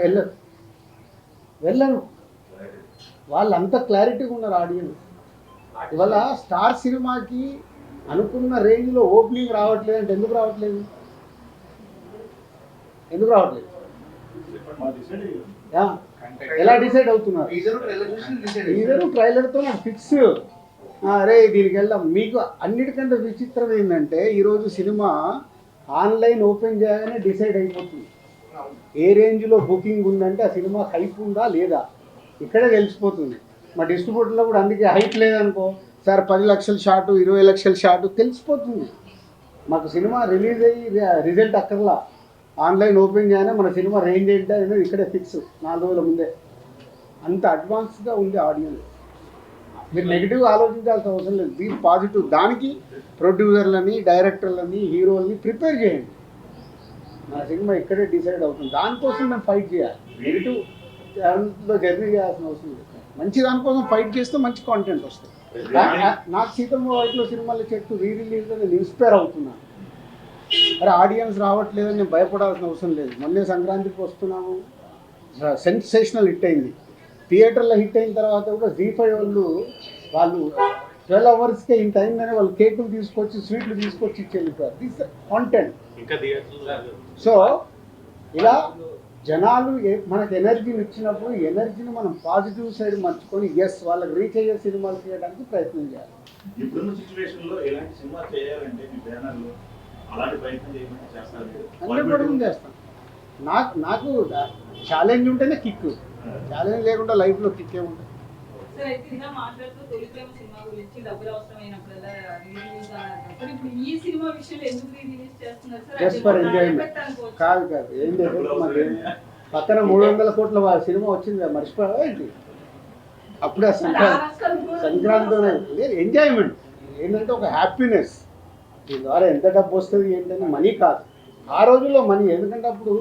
వెళ్ళరు వెళ్ళరు వాళ్ళంతా క్లారిటీగా ఉన్నారు ఆడియన్స్. ఇవాళ స్టార్ సినిమాకి అనుకున్న రేంజ్లో ఓపెనింగ్ రావట్లేదు అంటే ఎందుకు రావట్లేదు? ఎందుకు రావట్లేదు? ఎలా డిసైడ్ అవుతున్నారు? టీజర్ ట్రైలర్తో నాకు ఫిక్స్, అరే దీనికి వెళ్దాం. మీకు అన్నిటికంటే విచిత్రం ఏంటంటే ఈరోజు సినిమా ఆన్లైన్ ఓపెన్ చేయగానే డిసైడ్ అయిపోతుంది. ఏ రేంజ్లో బుకింగ్ ఉందంటే ఆ సినిమా హైప్ ఉందా లేదా ఇక్కడే తెలిసిపోతుంది. మా డిస్ట్రిబ్యూటర్లో కూడా అందుకే హైప్ లేదనుకో సార్ 10 లక్షల షాటు 20 లక్షల షాటు తెలిసిపోతుంది. మాకు సినిమా రిలీజ్ అయ్యి రిజల్ట్ అక్కర్లా, ఆన్లైన్ ఓపెన్ చేయగానే మన సినిమా రేంజ్ ఏంటి అనేది ఇక్కడే ఫిక్స్ 4 రోజుల ముందే. అంత అడ్వాన్స్గా ఉంది ఆడియన్స్. మీరు నెగిటివ్ ఆలోచించాల్సిన అవసరం లేదు, బీ పాజిటివ్. దానికి ప్రొడ్యూసర్లని డైరెక్టర్లని హీరోలని ప్రిపేర్ చేయండి. నా సినిమా ఇక్కడే డిసైడ్ అవుతుంది, దానికోసం మేము ఫైట్ చేయాలి. నెగిటివ్ దాంట్లో జర్నీ చేయాల్సిన అవసరం లేదు. మంచి దానికోసం ఫైట్ చేస్తే మంచి కాంటెంట్ వస్తుంది. నాకు సీతమ్మ వాటిలో సినిమాల చెట్టు రిలీజ్లో నేను ఇన్స్పైర్ అవుతున్నాను. అరే ఆడియన్స్ రావట్లేదని నేను భయపడాల్సిన అవసరం లేదు. మొన్నే సంక్రాంతికి వస్తున్నాము, సెన్సేషనల్ హిట్ అయింది. థియేటర్లో హిట్ అయిన తర్వాత కూడా Z5 వాళ్ళు 12 అవర్స్కే ఇంత అయిందని వాళ్ళు కేకులు తీసుకొచ్చి స్వీట్లు తీసుకొచ్చి ఇచ్చి వెళ్ళిపోయారు. This content. సో ఇలా జనాలు మనకు ఎనర్జీని ఇచ్చినప్పుడు ఎనర్జీని మనం పాజిటివ్ సైడ్ మర్చుకొని ఎస్ వాళ్ళకి రీచ్ అయ్యే సినిమాలు చేయడానికి ప్రయత్నం చేయాలి. ఇప్పుడున్న సిచ్యువేషన్లో ఎలాంటి సినిమా చేయాలంటే మీ బ్యానర్లో అలాంటి ప్రయత్నం చేయమని చేస్తాను. చేస్తాను. నాకు ఛాలెంజ్ ఉంటేనే కిక్. ఛాలెంజ్ లేకుండా లైఫ్లో కిక్ ఏముంటుంది. జస్ట్ ఫర్ ఎంజాయ్మెంట్ కాదు ఏం లేదు. మరి పక్కన 300 కోట్ల సినిమా వచ్చింది మర్చిపోయా ఏంటి? అప్పుడే సంక్రాంతిలోనే లేదు. ఎంజాయ్మెంట్ ఏంటంటే ఒక హ్యాపీనెస్. దీని ద్వారా ఎంత డబ్బు వస్తుంది ఏంటంటే మనీ కాదు, ఆ రోజుల్లో మనీ. ఎందుకంటే అప్పుడు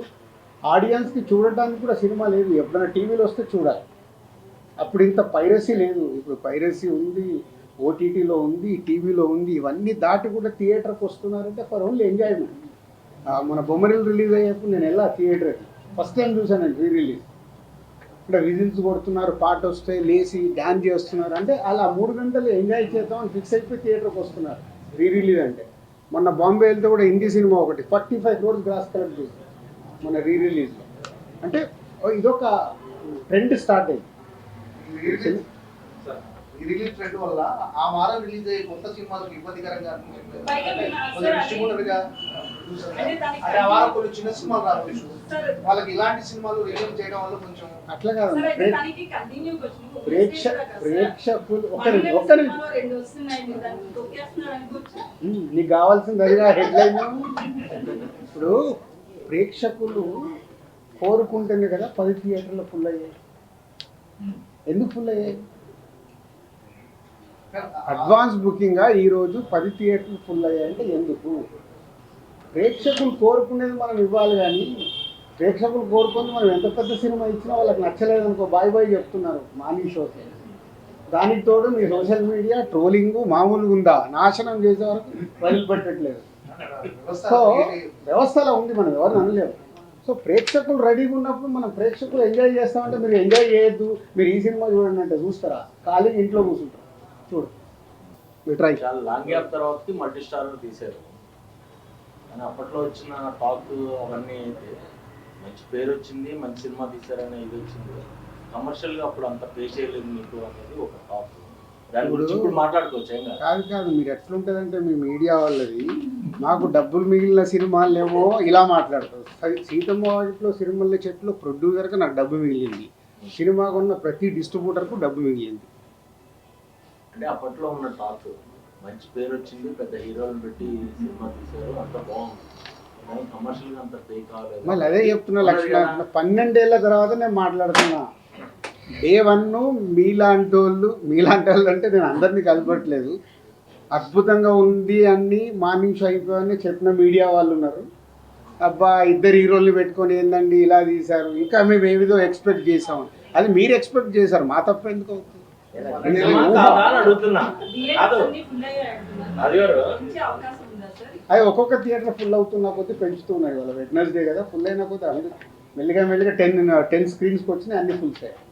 ఆడియన్స్కి చూడటానికి కూడా సినిమా లేదు, ఎప్పుడైనా టీవీలో వస్తే చూడాలి. అప్పుడు ఇంత పైరసీ లేదు. ఇప్పుడు పైరసీ ఉంది, ఓటీటీలో ఉంది, టీవీలో ఉంది. ఇవన్నీ దాటి కూడా థియేటర్కి వస్తున్నారంటే ఫర్ ఓన్లీ ఎంజాయ్మెంట్. మన బొమ్మరిల్ రిలీజ్ అయ్యేప్పుడు నేను వెళ్ళా థియేటర్కి, ఫస్ట్ టైం చూసానండి రిలీజ్. అంటే విజిల్స్ కొడుతున్నారు, పాట వస్తే లేచి డ్యాన్స్ చేస్తున్నారు. అంటే అలా 3 గంటలు ఎంజాయ్ చేద్దాం అని ఫిక్స్ అయిపోయి థియేటర్కి వస్తున్నారు రిలీజ్ అంటే. మొన్న బాంబే వెళ్తే కూడా హిందీ సినిమా ఒకటి 45 crores గ్రాస్ కలెక్ట్ చేసింది మన రిలీజ్లో. అంటే ఇదొక ట్రెండ్ స్టార్ట్ అయింది. రిలీజ్ ట్రెండ్ వల్ల ఆ వారం రిలీజ్ అయ్యే కొత్త సినిమాలకు ఇబ్బందికరంగా డిస్ట్రిబ్యూటర్గా అంటే ఆ వారం కొన్ని చిన్న సినిమాలు రావచ్చు, వాళ్ళకి ఇలాంటి సినిమాలు రిలీజ్ చేయడం వల్ల కొంచెం అట్లా కాదు. ప్రేక్షకులు నీకు కావాల్సింది అదిగా హెడ్లైన్. ఇప్పుడు ప్రేక్షకులు కోరుకుంటేనే కదా 10 థియేటర్లు ఫుల్ అయ్యాయి. ఎందుకు ఫుల్ అయ్యాయి? అడ్వాన్స్ బుకింగ్గా ఈరోజు 10 థియేటర్లు ఫుల్ అయ్యాయంటే ఎందుకు? ప్రేక్షకులు కోరుకునేది మనం ఇవ్వాలి, కానీ ప్రేక్షకులు కోరుకుని మనం ఎంత పెద్ద సినిమా ఇచ్చినా వాళ్ళకి నచ్చలేదనుకో బాయ్ బాయ్ చెప్తున్నారు మార్నింగ్ షోకి. దానికి తోడు మీ సోషల్ మీడియా ట్రోలింగ్ మామూలుగా ఉందా, నాశనం చేసే వరకు వదిలిపెట్టట్లేదు. సో వ్యవస్థలో ఉంది, మనం ఎవరిని అనలేము. సో ప్రేక్షకులు రెడీగా ఉన్నప్పుడు మనం ప్రేక్షకులు ఎంజాయ్ చేస్తామంటే మీరు ఎంజాయ్ చేయొద్దు, మీరు ఈ సినిమా చూడండి అంటే చూస్తారా? ఖాళీగా ఇంట్లో కూర్చుంటారు. చూడు ట్రై. చాలా లాంగ్ గ్యాప్ తర్వాత మల్టీ స్టార్ తీశారు, కానీ అప్పట్లో వచ్చిన టాక్ అవన్నీ అయితే మంచి పేరు వచ్చింది, మంచి సినిమా తీశారనే ఇది వచ్చింది. కమర్షియల్గా అప్పుడు అంత పే చేయలేదు మీకు అనేది ఒక టాక్. దాని గురించి ఇప్పుడు మాట్లాడుకోవచ్చు. ఏం కాదు మీరు ఎట్లుంటుందంటే మీ మీడియా వాళ్ళది మాకు డబ్బులు మిగిలిన సినిమాలేమో ఇలా మాట్లాడతారు. సీతమ్మ వాటిలో సినిమాల చెట్లు ప్రొడ్యూసర్కి నాకు డబ్బు మిగిలింది, సినిమా కొన్న ప్రతి డిస్ట్రిబ్యూటర్కు డబ్బు మిగిలింది. అంటే అప్పట్లో ఉన్న టాక్ మంచి పేరు వచ్చింది, పెద్ద హీరోలను పెట్టి సినిమా తీశారు, అంత బాగుంది, కానీ కమర్షియల్గా అంత పే కాలేదు. మళ్ళీ అదే చెప్తున్నా లక్ష్మణ, 12 ఏళ్ళ తర్వాత నేను మాట్లాడుతున్నా. డే 1 మీలాంటి వాళ్ళు అంటే నేను అందరినీ కలపట్లేదు, అద్భుతంగా ఉంది అన్ని మార్నింగ్ షో అయిపోయాయని చెప్పిన మీడియా వాళ్ళు ఉన్నారు. అబ్బా 2 హీరోల్ని పెట్టుకొని ఏందండి ఇలా తీశారు, ఇంకా మేము ఏమిదో ఎక్స్పెక్ట్ చేసాం. అది మీరు ఎక్స్పెక్ట్ చేశారు, మా తప్ప ఎందుకు అవుతుంది? అడుగుతున్నా అవి ఒక్కొక్క థియేటర్ ఫుల్ అవుతున్న కొద్దీ పెంచుతున్నాయి వాళ్ళు. వెడ్నెస్డే కదా ఫుల్ అయిన కొద్దీ అన్ని మెల్లిగా 10 స్క్రీన్స్కి వచ్చినాయి, అన్ని ఫుల్స్ అయ్యాయి.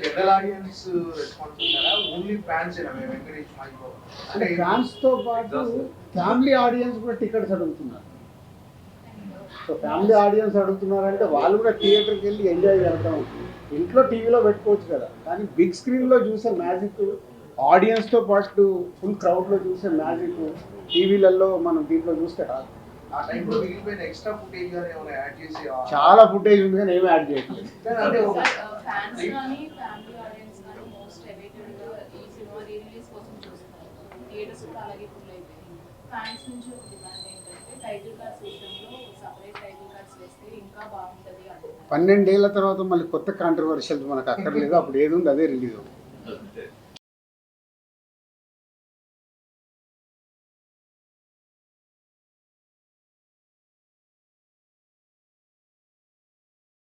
జనరల్ ఆడియన్స్ రెస్పాన్స్ ఉన్నారా ఓన్లీ ఫ్యాన్స్ వెంకటేష్ మైకో అంటే ఫ్యాన్స్తో పాటు ఫ్యామిలీ ఆడియన్స్ కూడా టికెట్స్ అడుగుతున్నారు. సో ఫ్యామిలీ ఆడియన్స్ అడుగుతున్నారంటే వాళ్ళు కూడా థియేటర్కి వెళ్ళి ఎంజాయ్ చేద్దాం. ఇంట్లో టీవీలో పెట్టుకోవచ్చు కదా, కానీ బిగ్ స్క్రీన్లో చూసే మ్యాజిక్, ఆడియన్స్తో పాటు ఫుల్ క్రౌడ్లో చూసే మ్యాజిక్ టీవీలలో మనం దీంట్లో చూస్తే రాదు. ఆ టైంలో మిగిలిపోయిన ఎక్స్ట్రా ఫుటేజ్ గానీ ఏమైనా యాడ్ చేసి చాలా ఫుటేజ్ ఉంది కానీ ఏమీ యాడ్ చేయట్లేదు. అంటే ఫ్యాన్స్ కానీ ఫ్యామిలీ ఆడియన్స్ కానీ మోస్ట్ అవైటెడ్గా ఈ సినిమా రిలీజ్ కోసం చూస్తున్నారు. థియేటర్స్ కూడా అలాగే ఫుల్ అయిపోయింది. ఫ్యాన్స్ నుంచి ఒక డిమాండ్ ఏంటంటే టైటిల్ కార్డ్స్ విషయంలో సపరేట్ టైటిల్ కార్డ్స్ వేస్తే ఇంకా బాగుంటుంది అంటున్నారు. 12 ఏళ్ల తర్వాత మళ్ళీ కొత్త కాంట్రవర్షియల్ మనకు అక్కర్లేదు. అప్పుడు ఏది ఉంది అదే రిలీజ్ అవుతుంది.